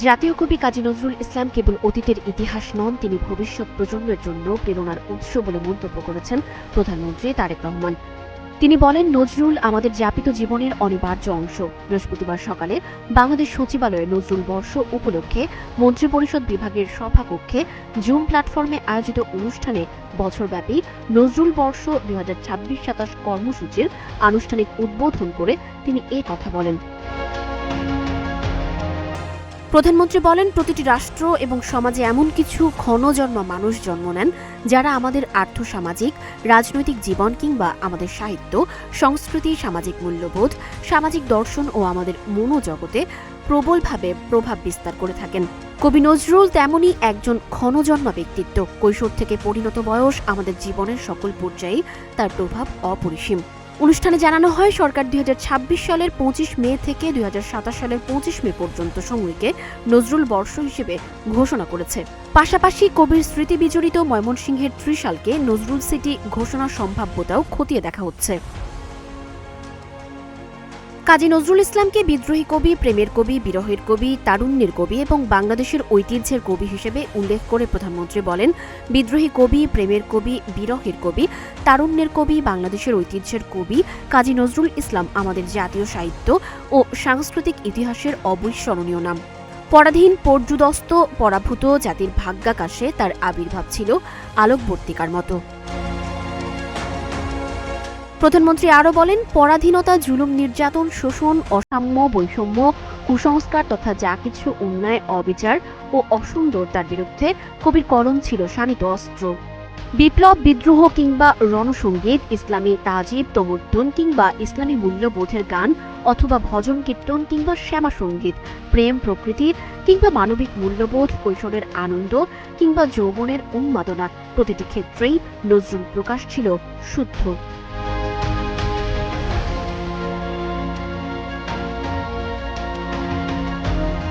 জাতীয় কবি কাজী নজরুল ইসলাম কেবল অতীতের ইতিহাস নন, তিনি ভবিষ্যৎ প্রজন্মের জন্য প্রেরণার উৎস বলে মন্তব্য করেছেন প্রধানমন্ত্রী তারেক রহমান। তিনি বলেন, নজরুল আমাদের যাপিত জীবনের অনিবার্য অংশ। বৃহস্পতিবার সকালে বাংলাদেশ সচিবালয়ে নজরুল বর্ষ উপলক্ষে মন্ত্রিপরিষদ বিভাগের সভাকক্ষে জুম প্ল্যাটফর্মে আয়োজিত অনুষ্ঠানে বছরব্যাপী নজরুল বর্ষ 2026-27 কর্মসূচির আনুষ্ঠানিক উদ্বোধন করে তিনি এ কথা বলেন। প্রধানমন্ত্রী বলেন, প্রতিটি রাষ্ট্র এবং সমাজে এমন কিছু ক্ষণজন্মা মানুষ জন্ম নেন যারা আমাদের আর্থসামাজিক, রাজনৈতিক জীবন কিংবা আমাদের সাহিত্য, সংস্কৃতি, সামাজিক মূল্যবোধ, সামাজিক দর্শন ও আমাদের মনোজগতে প্রবলভাবে প্রভাব বিস্তার করে থাকেন। কবি নজরুল তেমনই একজন ক্ষণজন্মা ব্যক্তিত্ব। কৈশোর থেকে পরিণত বয়স, আমাদের জীবনের সকল পর্যায়ে তার প্রভাব অপরিসীম। অনুষ্ঠানে জানানো হয়, সরকার 2026 সালের 25 মে থেকে 2027 সালের 25 মে পর্যন্ত সময়কে নজরুল বর্ষ হিসেবে ঘোষণা করেছে। পাশাপাশি কবির স্মৃতি বিজড়িত ময়মনসিংহের ত্রিশালকে নজরুল সিটি ঘোষণার সম্ভাব্যতাও খতিয়ে দেখা হচ্ছে। কাজী নজরুল ইসলামকে বিদ্রোহী কবি, প্রেমের কবি, বিরহের কবি, তারুণ্যের কবি এবং বাংলাদেশের ঐতিহ্যের কবি হিসেবে উল্লেখ করে প্রধানমন্ত্রী বলেন, বিদ্রোহী কবি, প্রেমের কবি, বিরহের কবি, তারুণ্যের কবি, বাংলাদেশের ঐতিহ্যের কবি কাজী নজরুল ইসলাম আমাদের জাতীয় সাহিত্য ও সাংস্কৃতিক ইতিহাসের অবিস্মরণীয় নাম। পরাধীন, পর্যুদস্ত, পরাভূত জাতির ভাগ্যাকাশে তার আবির্ভাব ছিল আলোকবর্তিকার মতো। প্রধানমন্ত্রী আরও বলেন, পরাধীনতা, জুলুম, নির্যাতন, শোষণ, অসাম্য, বৈষম্য, কুসংস্কার তথা যা কিছু অন্যায়, অবিচার ও অসুন্দর তার বিরুদ্ধে কবির কলম ছিল শানিত অস্ত্র। বিপ্লব, বিদ্রোহ কিংবা রণসঙ্গীত, ইসলামী তাজিব, তমুদ্দুন কিংবা ইসলামী মূল্যবোধের গান অথবা ভজন কীর্তন কিংবা শ্যামা সঙ্গীত, প্রেম, প্রকৃতির কিংবা মানবিক মূল্যবোধ, কৈশোরের আনন্দ কিংবা যৌবনের উন্মাদনা, প্রতিটি ক্ষেত্রেই নজরুল প্রকাশ ছিল শুদ্ধ।